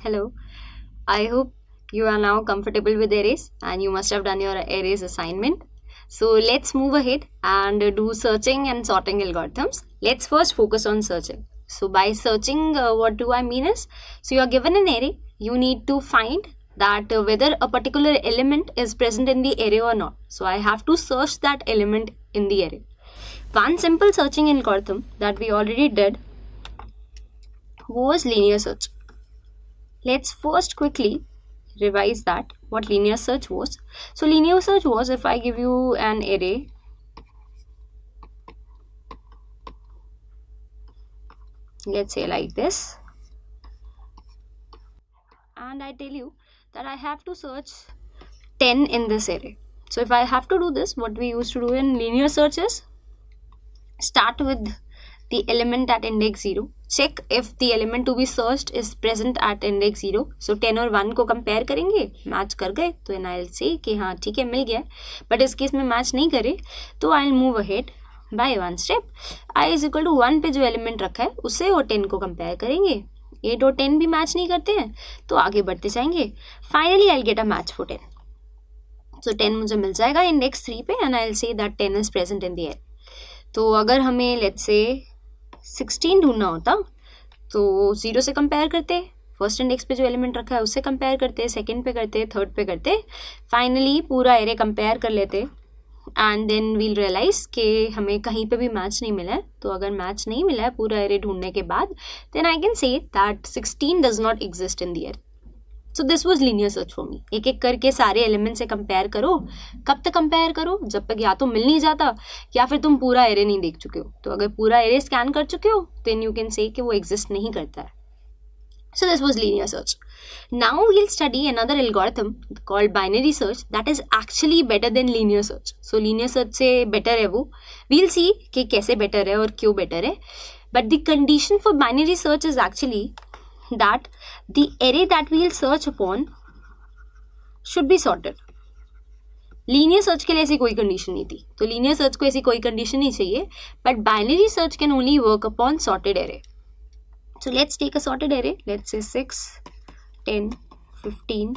Hello. I hope you are now comfortable with arrays and you must have done your arrays assignment. So let's move ahead and do searching and sorting algorithms. Let's first focus on searching. So by searching, what do I mean is, so you are given an array, you need to find that whether a particular element is present in the array or not. So I have to search that element in the array. One simple searching algorithm that we already did was linear search. Let's first quickly revise that, what linear search was. So linear search was if I give you an array, let's say like this, and I tell you that I have to search 10 in this array. So if I have to do this, what we used to do in linear search is start with the element at index 0, check if the element to be searched is present at index 0. So 10 और 1 को compare करेंगे, match कर गए तो N आई से कि हाँ ठीक है मिल गया. बट इस केस में मैच नहीं करे तो I move ahead by one step. I is equal to 1 पे जो एलिमेंट रखा है उससे और 10 को कंपेयर करेंगे. 8 और 10 भी मैच नहीं करते हैं तो आगे बढ़ते जाएंगे. Finally I get a match for 10. सो 10 मुझे मिल जाएगा इंडेक्स 3 पे and I will say that 10 is present in the air. तो अगर हमें लेट्स से 16 ढूंढना होता तो 0 से कंपेयर करते, फर्स्ट इंडेक्स पे जो एलिमेंट रखा है उससे कंपेयर करते, सेकंड पे करते, थर्ड पे करते, फाइनली पूरा एरे कंपेयर कर लेते एंड देन वील रियलाइज कि हमें कहीं पे भी मैच नहीं मिला है. तो अगर मैच नहीं मिला है पूरा एरे ढूंढने के बाद, then I can say that 16 does not exist in the array. So this was linear search for me. एक एक करके सारे एलिमेंट से कंपेयर करो. कब तक कंपेयर करो? जब तक या तो मिल नहीं जाता या फिर तुम पूरा एरे नहीं देख चुके हो. तो अगर पूरा एरे स्कैन कर चुके हो देन यू कैन से कि वो एग्जिस्ट नहीं करता है. So this was linear search. Now we'll study another algorithm called binary search that is actually better than linear search. So linear search से better है वो. We'll see कि कैसे better है और क्यों better है. But the condition for binary search is actually that the array that we'll search upon should be sorted. Linear search के लिए ऐसी कोई कंडीशन नहीं थी. तो लीनियर सर्च को ऐसी कोई कंडीशन नहीं चाहिए. But binary search can only work upon sorted array. So let's take a sorted array. Let's say 6, 10, 15,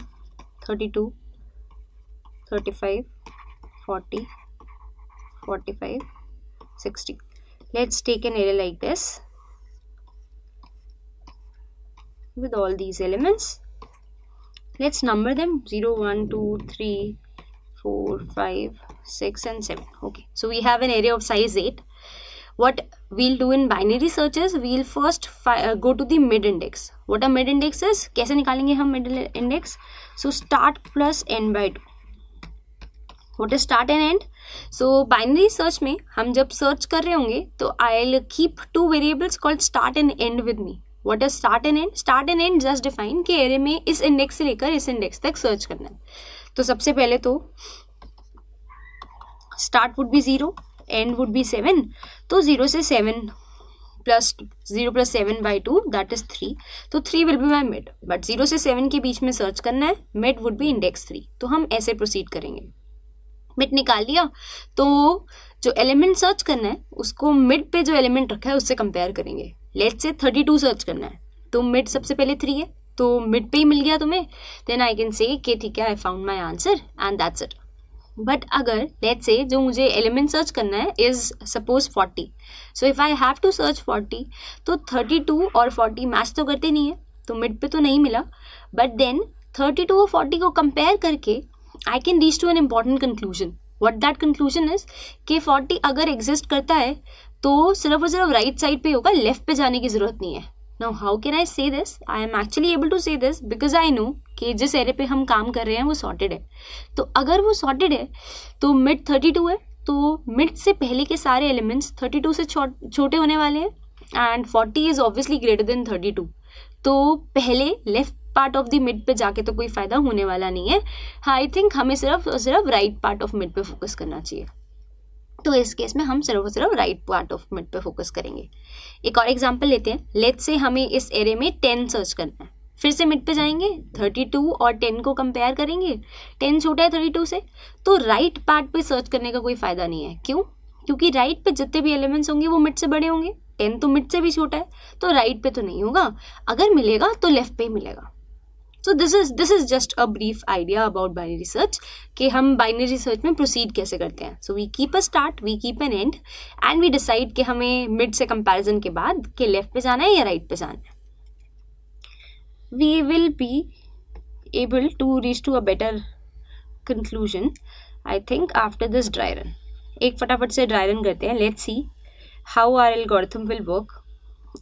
32, 35, 40, 45, 60. Let's take an array like this with all these elements. Let's number them 0, 1, 2, 3, 4, 5, 6 and 7. Okay, so we have an array of size 8. What we'll do in binary search is we'll first go to the mid index. What a mid index is? कैसे निकालेंगे हम mid index? So start plus end by 2. What is start and end? So binary search में हम जब search कर रहे होंगे तो I'll keep two variables called start and end with me. What is start and end? Start and end just define कि array में इस index से लेकर इस index तक search करना है. तो सबसे पहले तो start would be 0, end would be 7. तो 0 से 7 plus 0 plus 7 by 2 that is 3. तो 3 will be my mid. But 0 से 7 के बीच में सर्च करना है. Mid would be index 3. तो हम ऐसे प्रोसीड करेंगे. मिड निकाल लिया तो जो एलिमेंट सर्च करना है उसको मिड पे जो एलिमेंट रखा है उससे कंपेयर करेंगे. लेट्स से 32 सर्च करना है तो मिड सबसे पहले 3 है तो मिड पे ही मिल गया तुम्हें. देन आई कैन से कि ठीक है I found my answer and that's it. But अगर लेट्स से जो मुझे एलिमेंट सर्च करना है is suppose 40. So if I have to search 40 तो 32 और 40 मैच तो करते नहीं है तो मिड पे तो नहीं मिला. बट देन 32 और 40 को कंपेयर करके I can reach to an important conclusion. What that conclusion is कि 40 अगर एग्जिस्ट करता है तो सिर्फ और सिर्फ राइट साइड पे होगा, लेफ्ट पे जाने की जरूरत नहीं है. Now how can I say this? I am actually able to say this because I know कि जिस एरे पे हम काम कर रहे हैं वो सॉर्टेड है. तो अगर वो सॉर्टेड है तो मिड 32 है तो मिड से पहले के सारे एलिमेंट्स 32 से छोटे होने वाले हैं and 40 is obviously greater than 32. तो पहले left part of the mid पे जाके तो कोई फायदा होने वाला नहीं है. आई थिंक हमें सिर्फ राइट पार्ट ऑफ मिड पे फोकस करना चाहिए. तो इस केस में हम सिर्फ राइट पार्ट ऑफ मिड पे फोकस करेंगे. एक और एग्जांपल लेते हैं. लेट्स से हमें इस एरे में 10 सर्च करना है. फिर से मिड पे जाएंगे, 32 और 10 को कंपेयर करेंगे. 10 छोटा है 32 से तो राइट पार्ट पे सर्च करने का कोई फायदा नहीं है. क्यों? क्योंकि राइट पे जितने भी एलिमेंट्स होंगे वो मिड से बड़े होंगे. 10 तो मिड से भी छोटा है तो राइट पे तो नहीं होगा. अगर मिलेगा तो लेफ्ट पे ही मिलेगा. So this is just a brief idea about binary search कि हम बाइनरी सर्च में प्रोसीड कैसे करते हैं. So we keep a start, we keep an end and we decide कि हमें मिड से कंपैरिजन के बाद कि लेफ्ट पे जाना है या राइट पे जाना है. We will be able to reach to a better conclusion I think after this dry run. एक फटाफट से ड्राई रन करते हैं. Let's see how our algorithm will work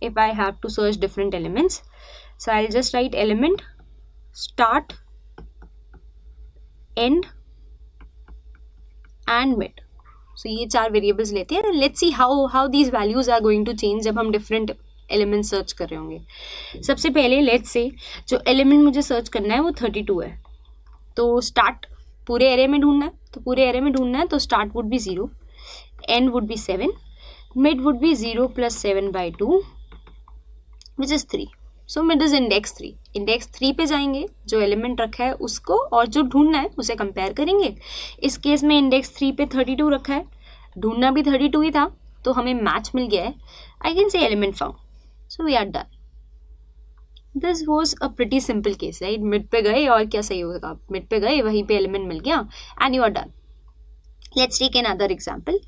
if I have to search different elements. So I'll just write element, start, end and mid. So ये 4 variables लेते हैं. Let's see how these values are going to change जब हम different elements search कर रहे होंगे. सबसे पहले let's say जो element मुझे search करना है वो 32 है. तो start पूरे array में ढूंढना है. तो पूरे array में ढूंढना है तो start would be 0, end would be 7, mid would be 0 plus 7 by 2 which is 3. So mid is index 3. Index 3 पे जाएंगे, जो एलिमेंट रखा है उसको और जो ढूंढना है उसे कंपेयर करेंगे. इस केस में इंडेक्स 3 पे 32 रखा है, ढूंढना भी 32 ही था तो हमें मैच मिल गया है. I can say element found. So we are done. This was a pretty simple case right. Mid पे गए और क्या सही होगा, मिड पे गए वहीं पे एलिमेंट मिल गया and you are done. Let's take another example.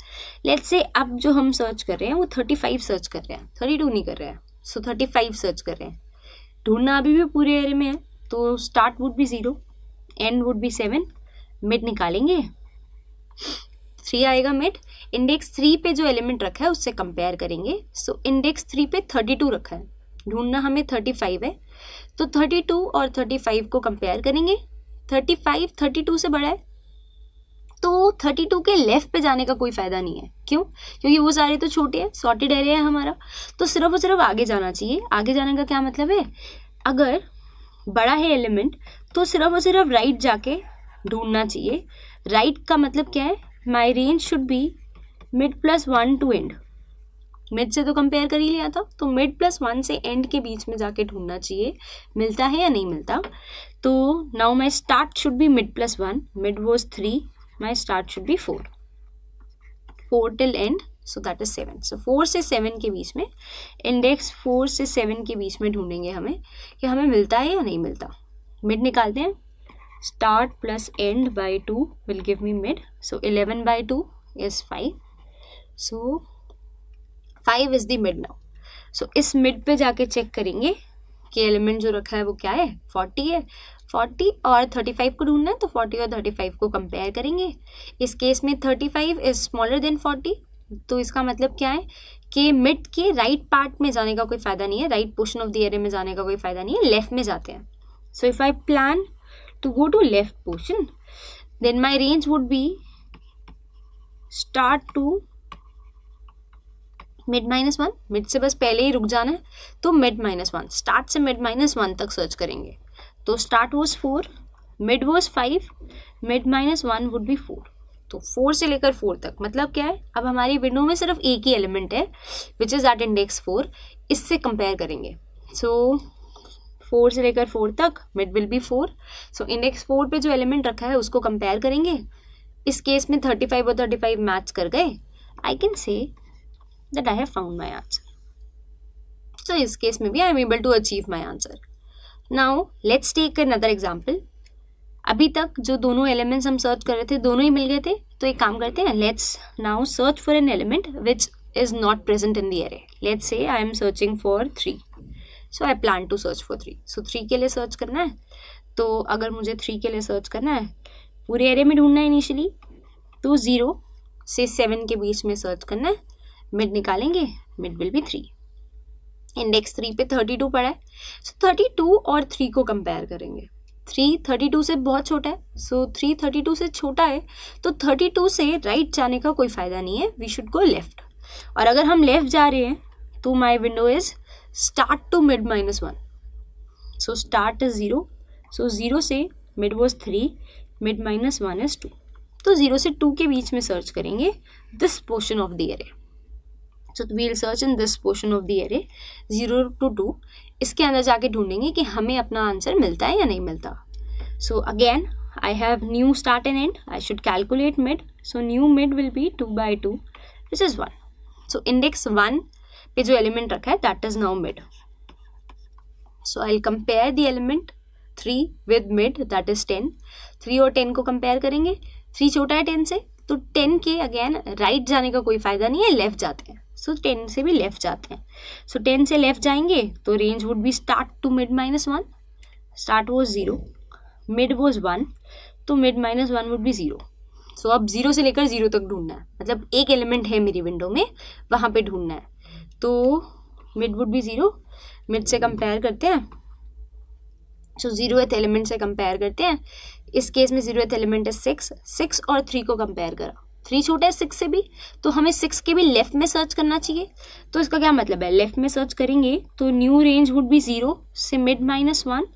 Let's say अब जो हम सर्च कर रहे हैं वो 35 सर्च कर रहे हैं, 32 नहीं कर रहे हैं. सो 35 सर्च कर रहे हैं. ढूंढना अभी भी पूरे एरिया में है तो start would be 0, and would be 7, mid निकालेंगे 3 आएगा मिड. इंडेक्स 3 पे जो एलिमेंट रखा है उससे कंपेयर करेंगे. सो इंडेक्स 3 पे 32 रखा है, ढूंढना हमें 35 है तो 32 और 35 को कंपेयर करेंगे. 35 32 से बड़ा है तो 32 के लेफ्ट पे जाने का कोई फायदा नहीं है. क्यों? क्योंकि वो सारे तो छोटे हैं, सॉर्टेड एरिया है हमारा. तो सिर्फ और सिर्फ आगे जाना चाहिए. आगे जाने का क्या मतलब है, अगर बड़ा है एलिमेंट तो सिर्फ और सिर्फ राइट जाके ढूंढना चाहिए. राइट का मतलब क्या है, my range should be mid plus 1 to end. Mid से तो कंपेयर कर ही लिया था तो मिड प्लस 1 से एंड के बीच में जाके ढूंढना चाहिए मिलता है या नहीं मिलता. तो now my start should be mid plus 1, mid was 3, my start should be 4 till end, so that is 7. so 4 से 7 के बीच में, इंडेक्स 4 से 7 के बीच में ढूंढेंगे हमें कि हमें मिलता है या नहीं मिलता. मिड निकालते हैं. Start plus and by 2 will give me mid. So 11 by 2 is 5. so 5 is the mid now. so इस मिड पे जाके चेक करेंगे कि एलिमेंट जो रखा है वो क्या है, 40 है. 40 और 35 को ढूंढना है तो 40 और 35 को कंपेयर करेंगे. इस केस में 35 इज स्मॉलर देन 40. तो इसका मतलब क्या है कि मिड के राइट पार्ट में जाने का कोई फायदा नहीं है, right portion of the area में जाने का कोई फायदा नहीं है, लेफ्ट में जाते हैं. So if I plan to go to left portion then my range would be start to mid -1. Mid से बस पहले ही रुक जाना है तो मिड -1. स्टार्ट से मिड -1 तक सर्च करेंगे. तो start was 4, mid was 5, mid -1 would be 4. तो 4 से लेकर 4 तक मतलब क्या है, अब हमारी विंडो में सिर्फ एक ही एलिमेंट है विच इज़ एट इंडेक्स 4. इससे कंपेयर करेंगे. सो 4 से लेकर 4 तक mid will be 4. So index 4 पे जो एलिमेंट रखा है उसको कंपेयर करेंगे. इस केस में 35 और 35 मैच कर गए. I can say that I have found my answer. So इस केस में भी I am able to achieve my answer. Now let's take another example. अभी तक जो दोनों एलिमेंट्स हम सर्च कर रहे थे दोनों ही मिल गए थे. तो एक काम करते हैं, let's now search for an element which is not present in the array. Let's say I am searching for 3. So I plan to search for 3. So 3 के लिए सर्च करना है. तो अगर मुझे 3 के लिए सर्च करना है, पूरे एरे में ढूंढना है इनिशियली, तो 0 से 7 के बीच में सर्च करना है. मिड निकालेंगे, मिड विल बी 3. इंडेक्स 3 पे 32 पड़ा है. सो 32 और 3 को कंपेयर करेंगे. 3 32 से बहुत छोटा है. सो 3 32 से छोटा है तो 32 से राइट जाने का कोई फ़ायदा नहीं है, वी शुड गो लेफ्ट. और अगर हम लेफ्ट जा रहे हैं तो my window is start to mid -1. So start is 0. So 0 से मिड वॉज 3, मिड -1 इज 2. तो 0 से 2 के बीच में सर्च करेंगे this portion of the array. So we will search in this portion of the array 0 to 2. इसके अंदर जाके ढूंढेंगे कि हमें अपना आंसर मिलता है या नहीं मिलता. So again I have new start and and. I should calculate mid. So new mid will be 2 by 2 which is 1. So index 1 पे जो एलिमेंट रखा है that is now mid. So I will compare the element 3 with mid that is 10. 3 और 10 को compare करेंगे. 3 छोटा है 10 से, तो 10 के अगेन राइट जाने का कोई फायदा नहीं है, लेफ्ट जाते हैं. सो 10 से भी लेफ्ट जाते हैं. सो 10 से लेफ्ट जाएंगे तो range would be start to mid -1. Start was 0, mid was 1, तो मिड -1 वुड बी 0. सो अब 0 से लेकर 0 तक ढूंढना है, मतलब एक एलिमेंट है मेरी विंडो में, वहाँ पे ढूंढना है. तो मिड वुड बी 0, मिड से कंपेयर करते हैं. सो 0th एलिमेंट से कंपेयर करते हैं. इस केस में 0th एलिमेंट है 6 और 3 को कंपेयर करा. 3 छोटा है 6 से भी, तो हमें 6 के भी लेफ्ट में सर्च करना चाहिए. तो इसका क्या मतलब है, लेफ्ट में सर्च करेंगे तो न्यू रेंज वुड बी 0 से मिड -1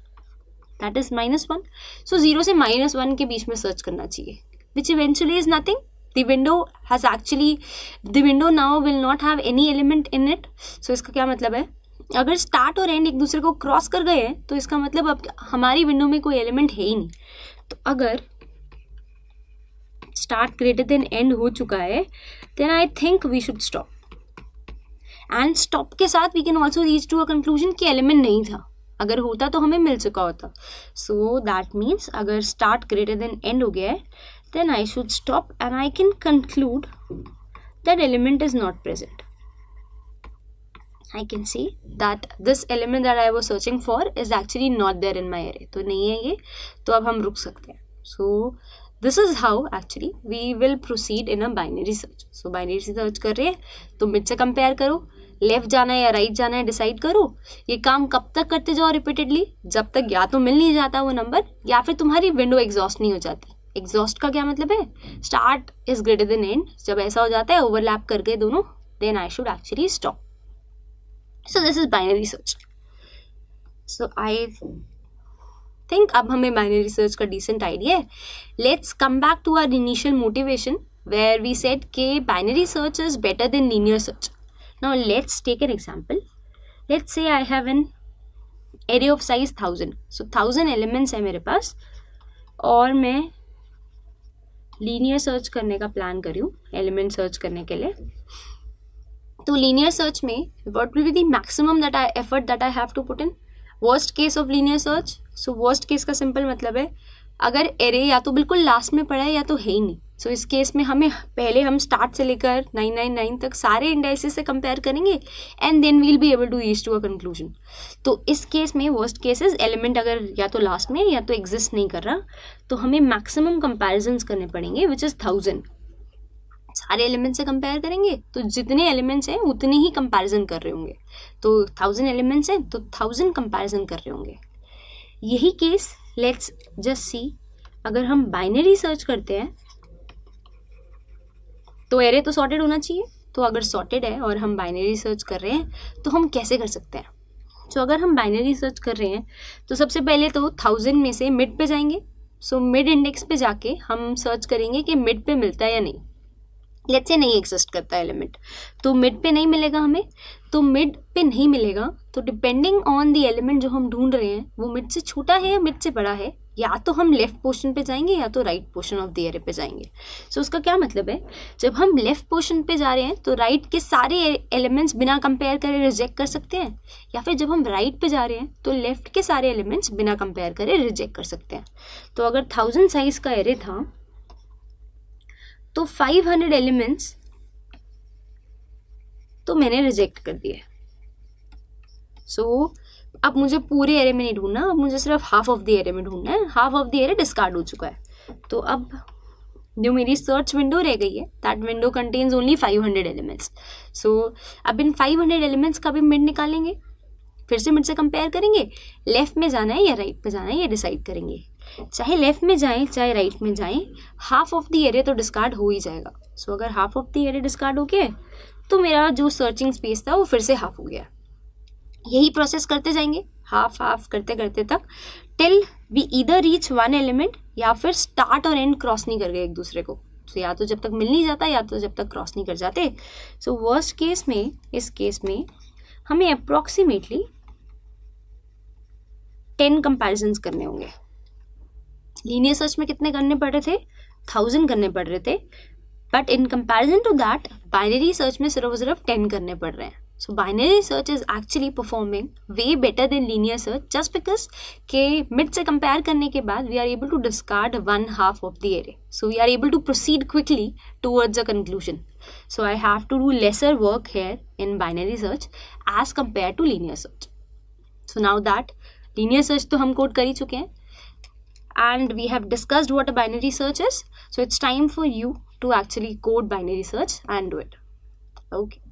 दैट इज -1. सो 0 से -1 के बीच में सर्च करना चाहिए, which eventually is nothing. The window now will not have any element in it. So इसका क्या मतलब है, अगर स्टार्ट और एंड एक दूसरे को क्रॉस कर गए हैं तो इसका मतलब अब हमारी विंडो में कोई एलिमेंट है ही नहीं. तो अगर स्टार्ट ग्रेटर देन एंड हो चुका है then I think we should stop. End stop के साथ we can also reach to a conclusion कि एलिमेंट नहीं था. अगर होता तो हमें मिल चुका होता. सो दैट मीन्स अगर स्टार्ट ग्रेटर देन एंड हो गया है then I should stop and I can conclude that element is not present. I can see that this element that I was searching for is actually not there in my array. तो नहीं है ये, तो अब हम रुक सकते हैं. So this is how actually we will proceed in a binary search. So binary search कर रहे हैं तो mid से कंपेयर करो, लेफ्ट जाना है या राइट जाना है डिसाइड करो. ये काम कब तक करते जाओ रिपीटेडली, जब तक या तो मिल नहीं जाता वो नंबर या फिर तुम्हारी विंडो एग्जॉस्ट नहीं हो जाती. एग्जॉस्ट का क्या मतलब है, start is greater than end. जब ऐसा हो जाता है ओवरलैप करके दोनों, then I should actually stop. So this is binary search. So I think अब हमें बाइनरी सर्च का डिसेंट आइडिया है. Let's come back to our initial motivation where we said के binary search is better than linear search. Now let's take an example. Let's say I have an array of size 1000. So 1000 elements है मेरे पास और मैं linear search करने का plan करी हूँ element search करने के लिए. तो लीनियर सर्च में what will be the maximum effort that I have to put in. Worst case of linear search. So worst case का सिंपल मतलब है अगर एरे या तो बिल्कुल लास्ट में पड़ा है या तो है ही नहीं. सो इस केस में हम स्टार्ट से लेकर 999 तक सारे इंडाइसेस से कंपेयर करेंगे and then we'll be able to reach to a conclusion. तो इस केस में वर्स्ट केसेस एलिमेंट अगर या तो लास्ट में या तो एग्जिस्ट नहीं कर रहा तो हमें मैक्सिमम कंपैरिजंस करने पड़ेंगे विच इज 1000. सारे एलिमेंट से कंपेयर करेंगे तो जितने एलिमेंट्स हैं उतने ही कंपैरिजन कर रहे होंगे. तो 1000 एलिमेंट्स हैं तो 1000 कंपैरिजन कर रहे होंगे. यही केस लेट्स जस्ट सी, अगर हम बाइनरी सर्च करते हैं तो एरे तो सॉर्टेड होना चाहिए. तो अगर सॉर्टेड है और हम बाइनरी सर्च कर रहे हैं तो हम कैसे कर सकते हैं. तो अगर हम बाइनरी सर्च कर रहे हैं तो सबसे पहले तो 1000 में से मिड पे जाएंगे. सो मिड इंडेक्स पे जाके हम सर्च करेंगे कि मिड पे मिलता है या नहीं. लेट्स से नहीं एग्जिस्ट करता एलिमेंट तो मिड पे नहीं मिलेगा हमें. तो मिड पे नहीं मिलेगा तो डिपेंडिंग ऑन द एलिमेंट जो हम ढूंढ रहे हैं वो मिड से छोटा है या मिड से बड़ा है, या तो हम लेफ्ट पोर्शन पे जाएंगे या तो right portion of the array पे जाएंगे. सो उसका क्या मतलब है, जब हम लेफ्ट पोर्शन पे जा रहे हैं तो राइट के सारे एलिमेंट्स बिना कंपेयर करे रिजेक्ट कर सकते हैं, या फिर जब हम राइट पे जा रहे हैं तो लेफ्ट के सारे एलिमेंट्स बिना कंपेयर करे रिजेक्ट कर सकते हैं. तो अगर 1000 साइज का एरे था तो 500 एलिमेंट्स तो मैंने रिजेक्ट कर दिए. सो अब मुझे पूरे एरे में नहीं ढूंढना, अब मुझे सिर्फ हाफ ऑफ द एरे में ढूंढना है. Half of the array discard हो चुका है. तो अब जो मेरी सर्च विंडो रह गई है that window contains only 500 elements. So अब इन 500 एलिमेंट्स का भी मिड निकालेंगे, फिर से मिड से कंपेयर करेंगे. लेफ्ट में जाना है या राइट में जाना है ये डिसाइड करेंगे. चाहे लेफ्ट में जाएं चाहे राइट में जाएं, हाफ ऑफ द एरे तो डिस्कार्ड हो ही जाएगा. सो अगर half of the array discard हो गया तो मेरा जो सर्चिंग स्पेस था वो फिर से हाफ हो गया. यही प्रोसेस करते जाएंगे हाफ हाफ करते करते तक till we either reach one element या फिर स्टार्ट और एंड क्रॉस नहीं कर गए एक दूसरे को. तो या तो जब तक मिल नहीं जाता या तो जब तक क्रॉस नहीं कर जाते. सो वर्स्ट केस में, इस केस में हमें अप्रोक्सीमेटली 10 कंपैरिजंस करने होंगे. लीनियर सर्च में कितने करने पड़ रहे थे, 1000 करने पड़ रहे थे, but in comparison to that binary search में सिर्फ 10 करने पड़ रहे हैं. So binary search is actually performing way better than linear search just because के mid से compare करने के बाद we are able to discard one half of the array. So we are able to proceed quickly towards a conclusion. So I have to do lesser work here in binary search as compared to linear search. So now that linear search तो हम code कर ही चुके हैं and we have discussed what a binary search is. So it's time for you to actually code binary search and do it. Okay.